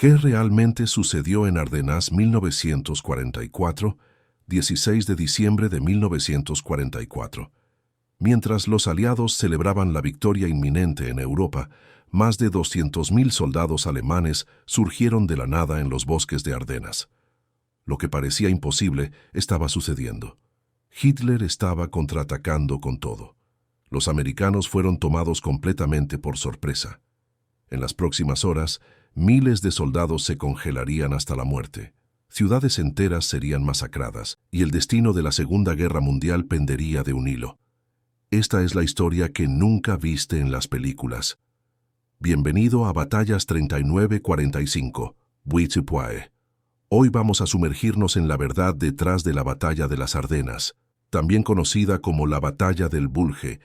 ¿Qué realmente sucedió en Ardenas 1944, 16 de diciembre de 1944? Mientras los aliados celebraban la victoria inminente en Europa, más de 200.000 soldados alemanes surgieron de la nada en los bosques de Ardenas. Lo que parecía imposible estaba sucediendo. Hitler estaba contraatacando con todo. Los americanos fueron tomados completamente por sorpresa. En las próximas horas, miles de soldados se congelarían hasta la muerte. Ciudades enteras serían masacradas y el destino de la Segunda Guerra Mundial pendería de un hilo. Esta es la historia que nunca viste en las películas. Bienvenido a Batallas 39-45, Buitsupue. Hoy vamos a sumergirnos en la verdad detrás de la Batalla de las Ardenas, también conocida como la Batalla del Bulge,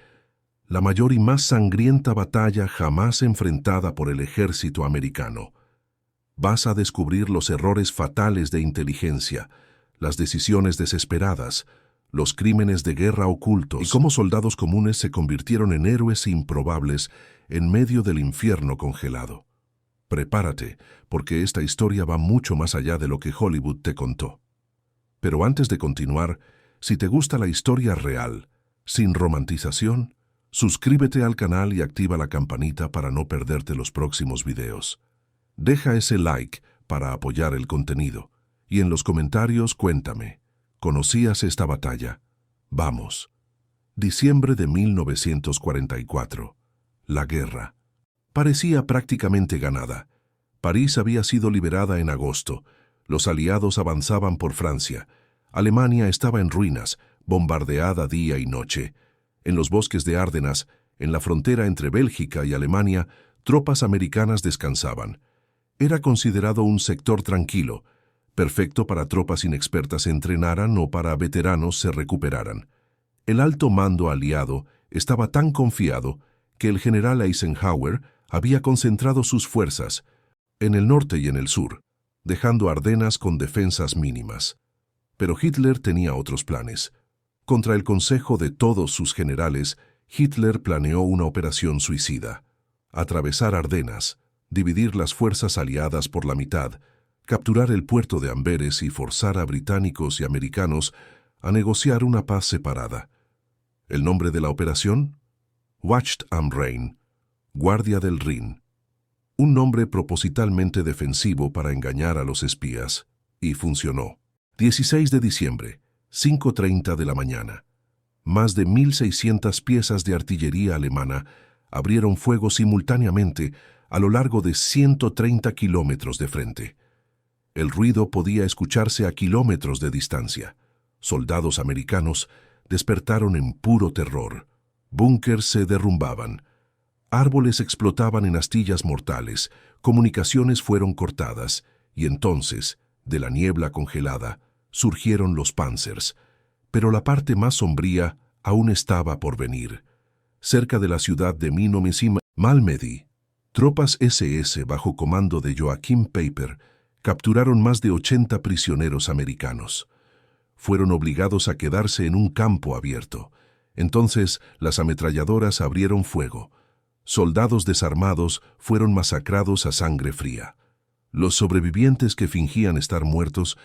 la mayor y más sangrienta batalla jamás enfrentada por el ejército americano. Vas a descubrir los errores fatales de inteligencia, las decisiones desesperadas, los crímenes de guerra ocultos y cómo soldados comunes se convirtieron en héroes improbables en medio del infierno congelado. Prepárate, porque esta historia va mucho más allá de lo que Hollywood te contó. Pero antes de continuar, si te gusta la historia real, sin romantización, suscríbete al canal y activa la campanita para no perderte los próximos videos. Deja ese like para apoyar el contenido y en los comentarios cuéntame, ¿conocías esta batalla? Vamos. Diciembre de 1944. La guerra. Parecía prácticamente ganada. París había sido liberada en agosto. Los aliados avanzaban por Francia. Alemania estaba en ruinas, bombardeada día y noche. En los bosques de Ardenas, en la frontera entre Bélgica y Alemania, tropas americanas descansaban. Era considerado un sector tranquilo, perfecto para tropas inexpertas se entrenaran o para veteranos se recuperaran. El alto mando aliado estaba tan confiado que el general Eisenhower había concentrado sus fuerzas en el norte y en el sur, dejando Ardenas con defensas mínimas. Pero Hitler tenía otros planes. Contra el consejo de todos sus generales, Hitler planeó una operación suicida. Atravesar Ardenas, dividir las fuerzas aliadas por la mitad, capturar el puerto de Amberes y forzar a británicos y americanos a negociar una paz separada. ¿El nombre de la operación? Wacht am Rhein, Guardia del Rin. Un nombre propositalmente defensivo para engañar a los espías. Y funcionó. 16 de diciembre, 5:30 de la mañana. Más de 1.600 piezas de artillería alemana abrieron fuego simultáneamente a lo largo de 130 kilómetros de frente. El ruido podía escucharse a kilómetros de distancia. Soldados americanos despertaron en puro terror. Búnkers se derrumbaban. Árboles explotaban en astillas mortales. Comunicaciones fueron cortadas. Y entonces, de la niebla congelada, surgieron los Panzers. Pero la parte más sombría aún estaba por venir. Cerca de la ciudad de Malmedy, tropas SS bajo comando de Joachim Peiper capturaron más de 80 prisioneros americanos. Fueron obligados a quedarse en un campo abierto. Entonces, las ametralladoras abrieron fuego. Soldados desarmados fueron masacrados a sangre fría. Los sobrevivientes que fingían estar muertos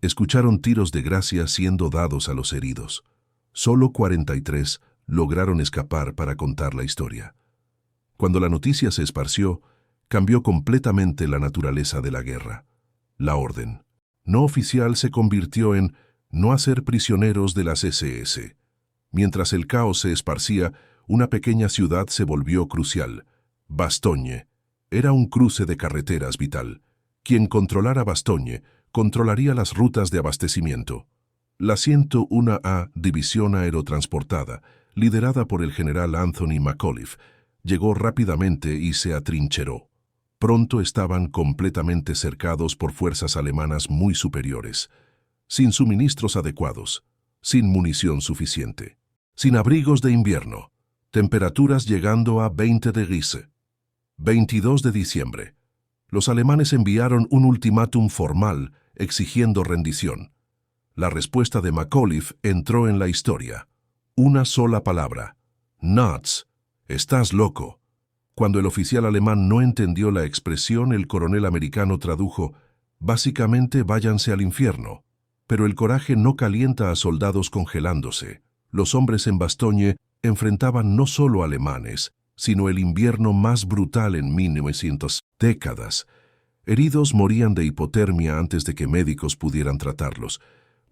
escucharon tiros de gracia siendo dados a los heridos. Solo 43 lograron escapar para contar la historia. Cuando la noticia se esparció, cambió completamente la naturaleza de la guerra. La orden no oficial se convirtió en no hacer prisioneros de las SS. Mientras el caos se esparcía, una pequeña ciudad se volvió crucial. Bastogne. Era un cruce de carreteras vital. Quien controlara Bastogne controlaría las rutas de abastecimiento. La 101A División Aerotransportada, liderada por el general Anthony McAuliffe, llegó rápidamente y se atrincheró. Pronto estaban completamente cercados por fuerzas alemanas muy superiores, sin suministros adecuados, sin munición suficiente, sin abrigos de invierno, temperaturas llegando a 20 degrees. 22 de diciembre. Los alemanes enviaron un ultimátum formal exigiendo rendición. La respuesta de McAuliffe entró en la historia. Una sola palabra. Nuts. Estás loco. Cuando el oficial alemán no entendió la expresión, el coronel americano tradujo: básicamente váyanse al infierno. Pero el coraje no calienta a soldados congelándose. Los hombres en Bastogne enfrentaban no solo alemanes, sino el invierno más brutal en 1900 décadas. Heridos morían de hipotermia antes de que médicos pudieran tratarlos.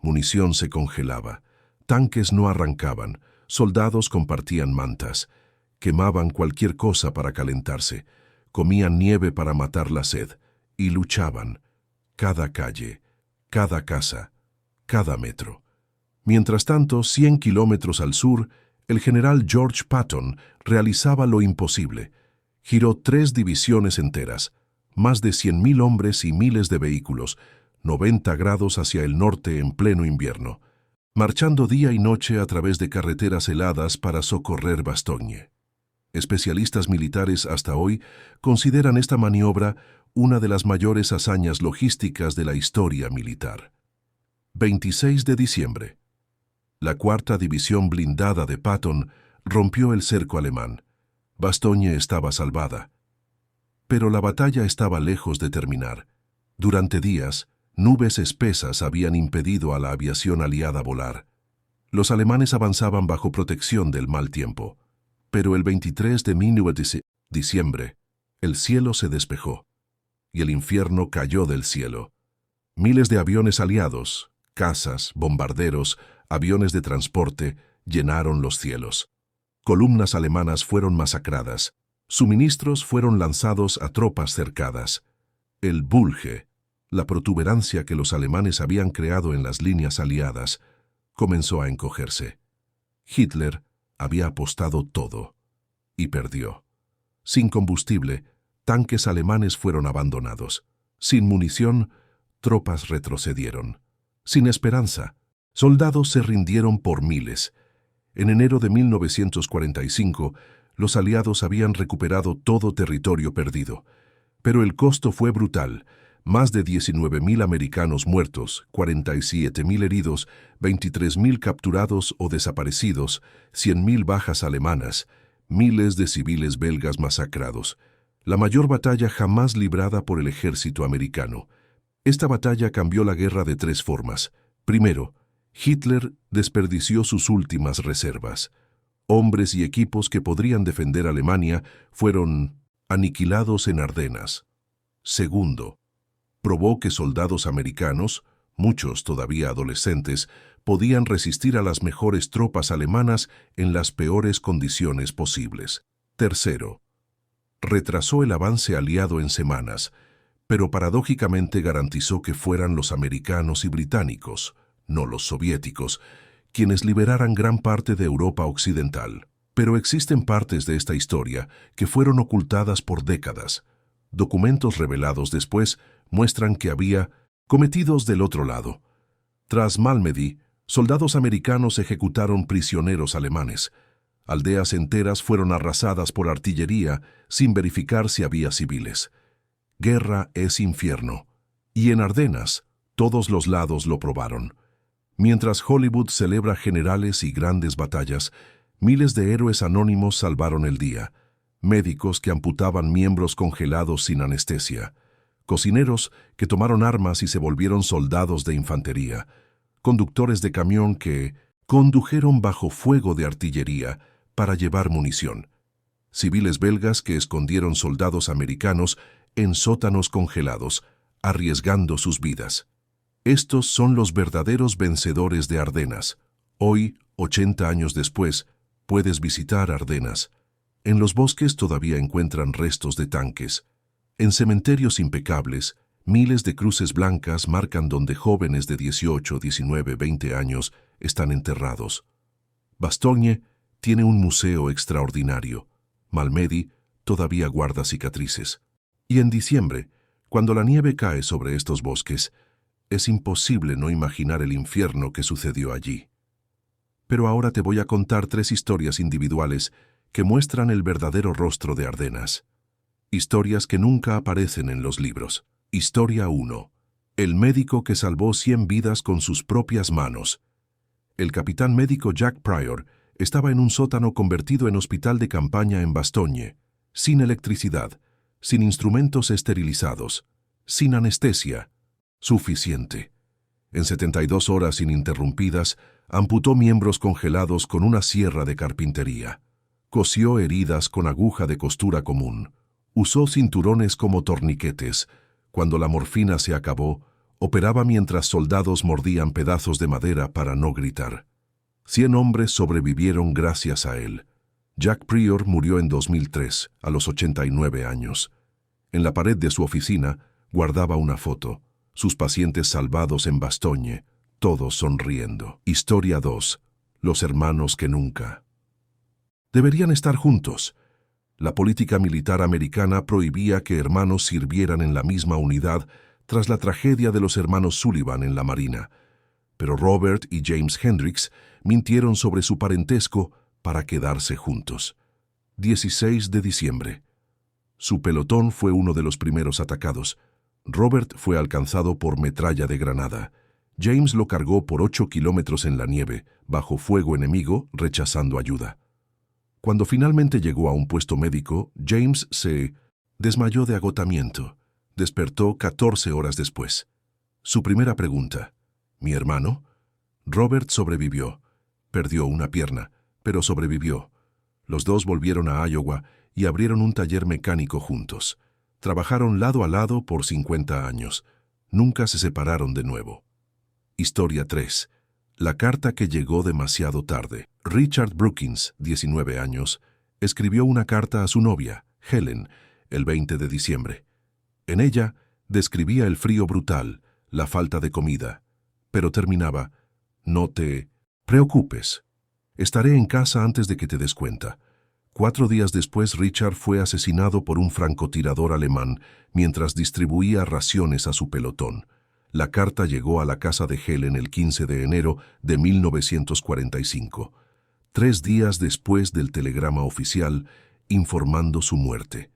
Munición se congelaba. Tanques no arrancaban. Soldados compartían mantas. Quemaban cualquier cosa para calentarse. Comían nieve para matar la sed. Y luchaban. Cada calle, cada casa, cada metro. Mientras tanto, 100 kilómetros al sur, el general George Patton realizaba lo imposible. Giró 3 divisiones enteras, más de 100.000 hombres y miles de vehículos, 90 grados hacia el norte en pleno invierno, marchando día y noche a través de carreteras heladas para socorrer Bastogne. Especialistas militares hasta hoy consideran esta maniobra una de las mayores hazañas logísticas de la historia militar. 26 de diciembre. La 4ª División Blindada de Patton rompió el cerco alemán. Bastogne estaba salvada. Pero la batalla estaba lejos de terminar. Durante días, nubes espesas habían impedido a la aviación aliada volar. Los alemanes avanzaban bajo protección del mal tiempo. Pero el 23 de diciembre, el cielo se despejó, y el infierno cayó del cielo. Miles de aviones aliados, cazas, bombarderos, aviones de transporte, llenaron los cielos. Columnas alemanas fueron masacradas. Suministros fueron lanzados a tropas cercadas. El Bulge, la protuberancia que los alemanes habían creado en las líneas aliadas, comenzó a encogerse. Hitler había apostado todo y perdió. Sin combustible, tanques alemanes fueron abandonados. Sin munición, tropas retrocedieron. Sin esperanza, soldados se rindieron por miles. En enero de 1945, los aliados habían recuperado todo territorio perdido. Pero el costo fue brutal. Más de 19.000 americanos muertos, 47.000 heridos, 23.000 capturados o desaparecidos, 100.000 bajas alemanas, miles de civiles belgas masacrados. La mayor batalla jamás librada por el ejército americano. Esta batalla cambió la guerra de 3 formas. Primero, Hitler desperdició sus últimas reservas. Hombres y equipos que podrían defender Alemania fueron aniquilados en Ardenas. Segundo, probó que soldados americanos, muchos todavía adolescentes, podían resistir a las mejores tropas alemanas en las peores condiciones posibles. Tercero, retrasó el avance aliado en semanas, pero paradójicamente garantizó que fueran los americanos y británicos, no los soviéticos, quienes liberaran gran parte de Europa occidental. Pero existen partes de esta historia que fueron ocultadas por décadas. Documentos revelados después muestran que había cometidos del otro lado. Tras Malmedy, soldados americanos ejecutaron prisioneros alemanes. Aldeas enteras fueron arrasadas por artillería sin verificar si había civiles. Guerra es infierno. Y en Ardenas, todos los lados lo probaron. Mientras Hollywood celebra generales y grandes batallas, miles de héroes anónimos salvaron el día. Médicos que amputaban miembros congelados sin anestesia. Cocineros que tomaron armas y se volvieron soldados de infantería. Conductores de camión que condujeron bajo fuego de artillería para llevar munición. Civiles belgas que escondieron soldados americanos en sótanos congelados, arriesgando sus vidas. Estos son los verdaderos vencedores de Ardenas. Hoy, 80 años después, puedes visitar Ardenas. En los bosques todavía encuentran restos de tanques. En cementerios impecables, miles de cruces blancas marcan donde jóvenes de 18, 19, 20 años están enterrados. Bastogne tiene un museo extraordinario. Malmedy todavía guarda cicatrices. Y en diciembre, cuando la nieve cae sobre estos bosques, es imposible no imaginar el infierno que sucedió allí. Pero ahora te voy a contar 3 historias individuales que muestran el verdadero rostro de Ardenas. Historias que nunca aparecen en los libros. Historia 1. El médico que salvó 100 vidas con sus propias manos. El capitán médico Jack Pryor estaba en un sótano convertido en hospital de campaña en Bastogne. sin electricidad, sin instrumentos esterilizados, sin anestesia. Suficiente. En 72 horas ininterrumpidas, amputó miembros congelados con una sierra de carpintería. Cosió heridas con aguja de costura común. Usó cinturones como torniquetes. Cuando la morfina se acabó, operaba mientras soldados mordían pedazos de madera para no gritar. 100 hombres sobrevivieron gracias a él. Jack Pryor murió en 2003, a los 89 años. En la pared de su oficina guardaba una foto. Sus pacientes salvados en Bastogne, todos sonriendo. Historia 2. Los hermanos que nunca. Deberían estar juntos. La política militar americana prohibía que hermanos sirvieran en la misma unidad tras la tragedia de los hermanos Sullivan en la Marina. Pero Robert y James Hendricks mintieron sobre su parentesco para quedarse juntos. 16 de diciembre. Su pelotón fue uno de los primeros atacados. Robert fue alcanzado por metralla de granada. James lo cargó por 8 kilómetros en la nieve, bajo fuego enemigo, rechazando ayuda. Cuando finalmente llegó a un puesto médico, James se desmayó de agotamiento. Despertó 14 horas después. Su primera pregunta: ¿mi hermano? Robert sobrevivió. Perdió una pierna, pero sobrevivió. Los dos volvieron a Iowa y abrieron un taller mecánico juntos. Trabajaron lado a lado por 50 años. Nunca se separaron de nuevo. Historia 3. La carta que llegó demasiado tarde. Richard Brookins, 19 años, escribió una carta a su novia, Helen, el 20 de diciembre. En ella describía el frío brutal, la falta de comida, pero terminaba: no te preocupes. Estaré en casa antes de que te des cuenta. 4 días después, Richard fue asesinado por un francotirador alemán mientras distribuía raciones a su pelotón. La carta llegó a la casa de Helen el 15 de enero de 1945, 3 días después del telegrama oficial informando su muerte.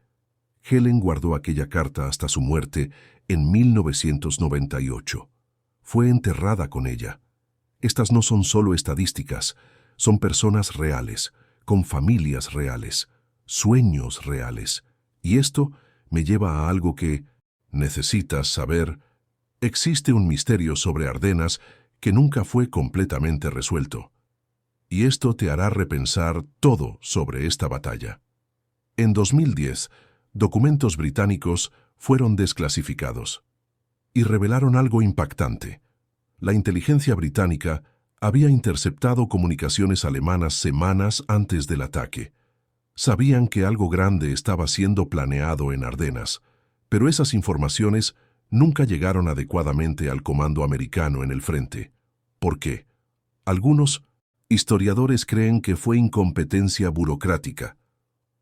Helen guardó aquella carta hasta su muerte en 1998. Fue enterrada con ella. Estas no son solo estadísticas, son personas reales, con familias reales, sueños reales. Y esto me lleva a algo que necesitas saber. Existe un misterio sobre Ardenas que nunca fue completamente resuelto. Y esto te hará repensar todo sobre esta batalla. En 2010, documentos británicos fueron desclasificados y revelaron algo impactante. La inteligencia británica había interceptado comunicaciones alemanas semanas antes del ataque. Sabían que algo grande estaba siendo planeado en Ardenas, pero esas informaciones nunca llegaron adecuadamente al comando americano en el frente. ¿Por qué? Algunos historiadores creen que fue incompetencia burocrática.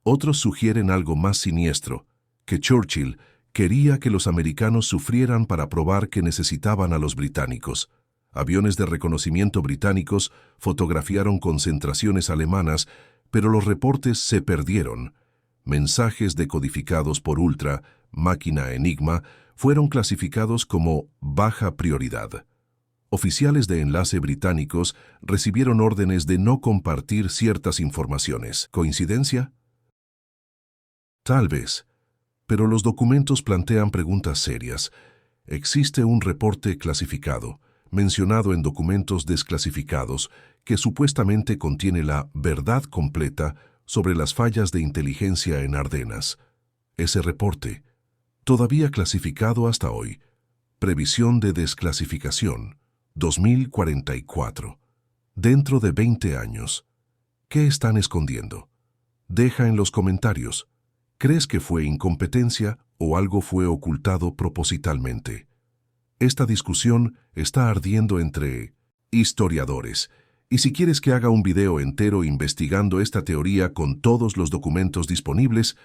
Otros sugieren algo más siniestro, que Churchill quería que los americanos sufrieran para probar que necesitaban a los británicos. Aviones de reconocimiento británicos fotografiaron concentraciones alemanas, pero los reportes se perdieron. Mensajes decodificados por Ultra, máquina Enigma, fueron clasificados como baja prioridad. Oficiales de enlace británicos recibieron órdenes de no compartir ciertas informaciones. ¿Coincidencia? Tal vez, pero los documentos plantean preguntas serias. Existe un reporte clasificado, mencionado en documentos desclasificados, que supuestamente contiene la verdad completa sobre las fallas de inteligencia en Ardenas. Ese reporte, todavía clasificado hasta hoy, previsión de desclasificación, 2044. Dentro de 20 años. ¿Qué están escondiendo? Deja en los comentarios. ¿Crees que fue incompetencia o algo fue ocultado propositalmente? Esta discusión está ardiendo entre historiadores, y si quieres que haga un video entero investigando esta teoría con todos los documentos disponibles,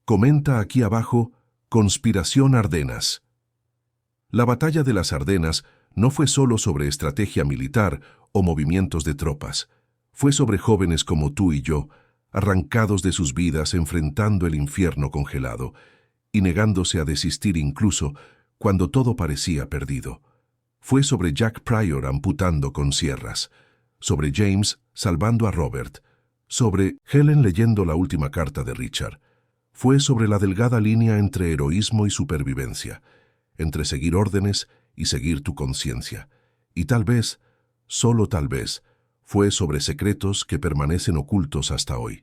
comenta aquí abajo: Conspiración Ardenas. La batalla de las Ardenas no fue solo sobre estrategia militar o movimientos de tropas. Fue sobre jóvenes como tú y yo, arrancados de sus vidas enfrentando el infierno congelado y negándose a desistir incluso cuando todo parecía perdido. Fue sobre Jack Pryor amputando con sierras, sobre James salvando a Robert, sobre Helen leyendo la última carta de Richard. fue sobre la delgada línea entre heroísmo y supervivencia, entre seguir órdenes y seguir tu conciencia. Y tal vez, solo tal vez, fue sobre secretos que permanecen ocultos hasta hoy.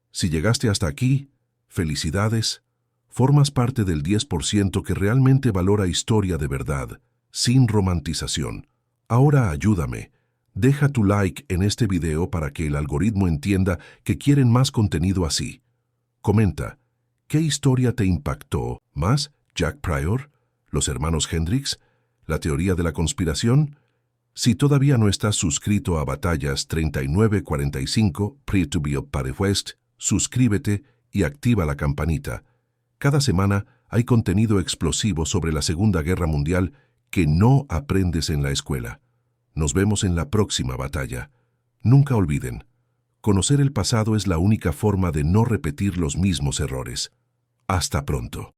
Si llegaste hasta aquí, felicidades, formas parte del 10% que realmente valora historia de verdad, sin romantización. Ahora ayúdame. Deja tu like en este video para que el algoritmo entienda que quieren más contenido así. Comenta, ¿qué historia te impactó más? ¿Jack Pryor? ¿Los hermanos Hendrix? ¿La teoría de la conspiración? Si todavía no estás suscrito a Batallas 3945, Pray to be up West, suscríbete y activa la campanita. Cada semana hay contenido explosivo sobre la Segunda Guerra Mundial que no aprendes en la escuela. Nos vemos en la próxima batalla. Nunca olviden, conocer el pasado es la única forma de no repetir los mismos errores. Hasta pronto.